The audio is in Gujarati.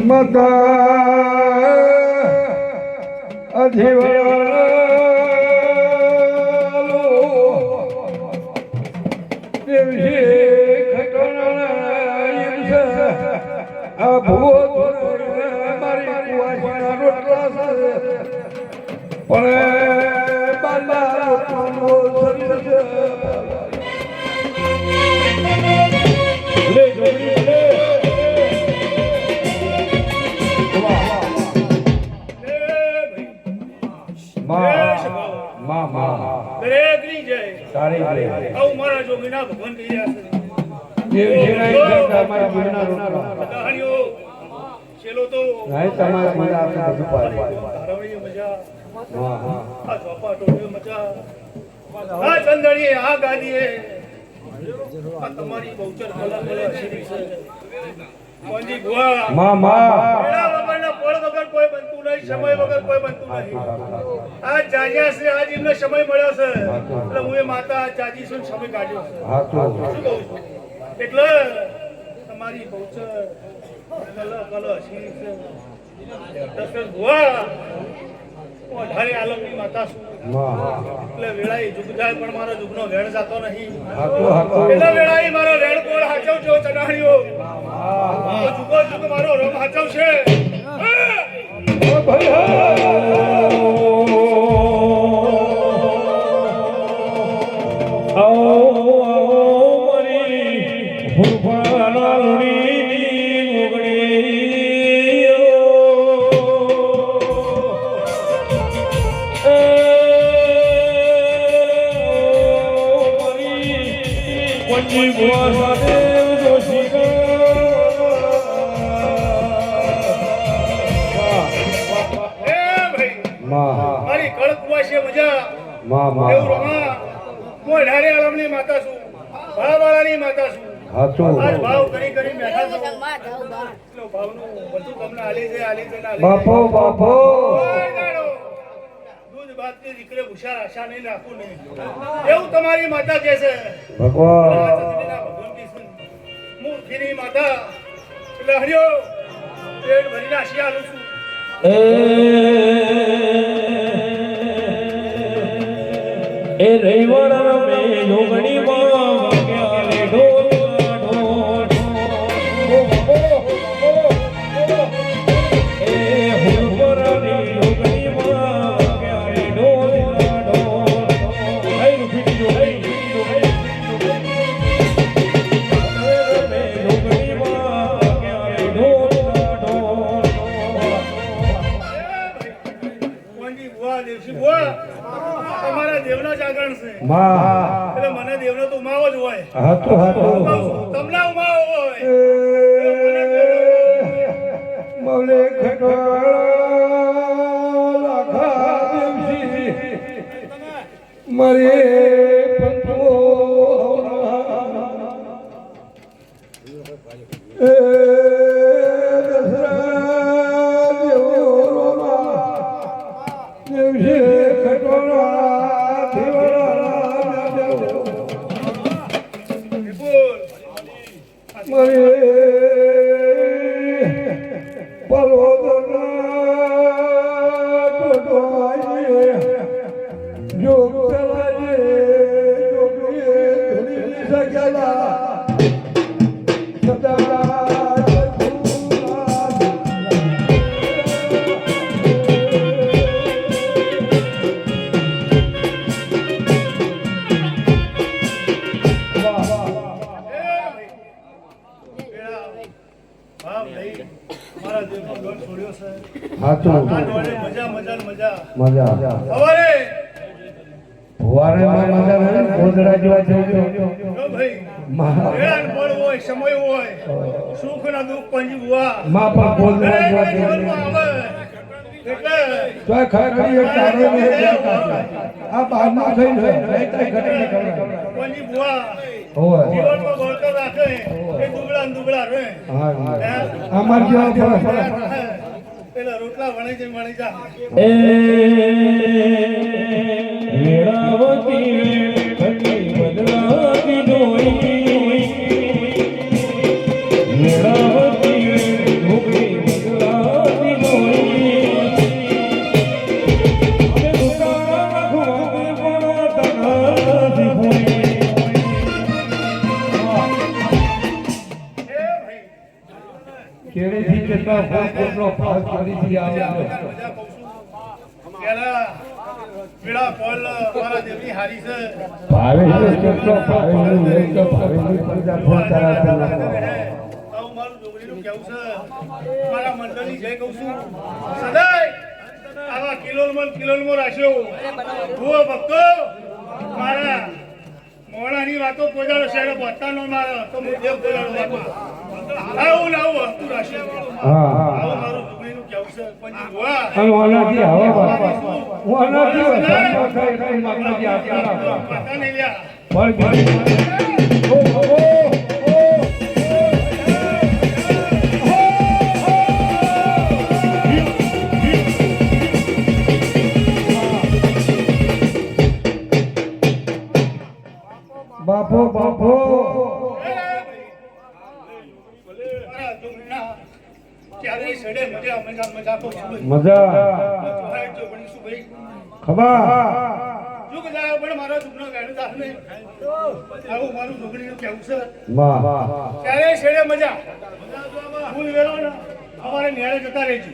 મતા અધિવાલો દેવજી ખટોના આ ભૂવો મારી કુવાસીના રોટલા પણ બાંડા રોટલાનો શરીર છે લે જોડી લે મારા જોગીના ભગવાન કહી રહ્યા છે તમારા જીવના રોટલા ચેલો તો નહીં તમારા મને આપણે બધું પાડે ધારવણી મજા આ ચોપાટોની મજા આ ચંદણી આ ગાદીએ આ તમારી બહુચર કલા શીરી છે કોંજી ભુવા એના વગરના પોળ વગર કોઈ બનતું નહીં સમય વગર કોઈ બનતું નહીં આ જાજ્યા છે આજ એમને સમય મળ્યો છે એટલે હું એ માતા જાજી છું સમય કાઢ્યો છે શું કહું છું એટલે તમારી બહુચર કલા શીરી છે દશરથ ભુવા અઢારે આલમની માતા છું એટલે વેળાઈ જુગ જાય પણ મારો જુગનો વેણ જાતો નહીં એટલે વેળાઈ મારો વેણ કોણ હાચવજો ચડાણીઓ જુગો જુગ મારો રોમ હાચવશે મારી કળક વાશે મજા એવું રમા હું અઢારે આલમની માતા છું ભાળવાળાની માતા છું આજ ભાવ કરી કરી બેઠા છો ભાવનું બધું તમને આલી છે બાપો દૂધ બાદ કે દીકરે હુશાર આશા નહીં રાખવું નહીં એવું તમારી માતા કહે છે ભગવાન મૂર્તિની માતા એટલે હરિયો પેટ ભરીને આશી આલું છું એ રવિવારના મે યોગણી માં વાગ્યા રે ઢોલ એ હુરપરની યોગણી માં વાગ્યા રે ઢોલ આઈ રૂપી જો યોગણી માં વાગ્યા રે ઢોલ કોંજી ભુવા દેવસી ભુવા તમારા દેવનો જાગરણ છે એટલે મને દેવનો તો ઉમાવો જ હોય તમને ઉમાવો હોય મૌલે ખટવાળા લાખા દેવસી મરે પંતો સમય હોય સુખ ના દુઃખ પંજી ભુવા પેલા રોટલા વણી જા વેળાવતી શેરડીથી કેટલા ફોટનો ભાગ ફરીથી આવે છે. મજા કહું છું પેલા પીળા ફળ મારા દેવની હારી છે ભાવે છે કેટલો ભાવેલું લઈ તો ભાવેલું પ્રજા ફોન કરાવતા નથી. આવું મારું છોકરીનું કેવું છે મારા મંડળની જય કહું છું સદાય આવા કિલોલમાં રાખ્યો ભૂવો ભક્તો મારા મોણાની વાતો પોજાડો શહેર બતા ન મારો તો હું દેવ પોજાડો વાતો આવું ને આવું હતું રાખ્યું હા આવું મારું છોકરીનું કેવું છે પંજી ભુવા અને ઓનાથી હવે હું ઓનાથી વધારે થાય કઈ માતાજી આપતા માતા નહીં લ્યા પણ બાપો બાપો મારા છોકરીના ક્યારેય સડે મજા મજા મજા કહું છું મજા જોહાય જો બની શું ભાઈ ખબર શું કહેતા પણ મારા છોકરો ગાડી દાખ ને આવું મારું છોકરીનું કેવું છે વાહ ક્યારેય સડે મજા ફૂલ વેરો ને અમારે ન્યાય જતા રહેજો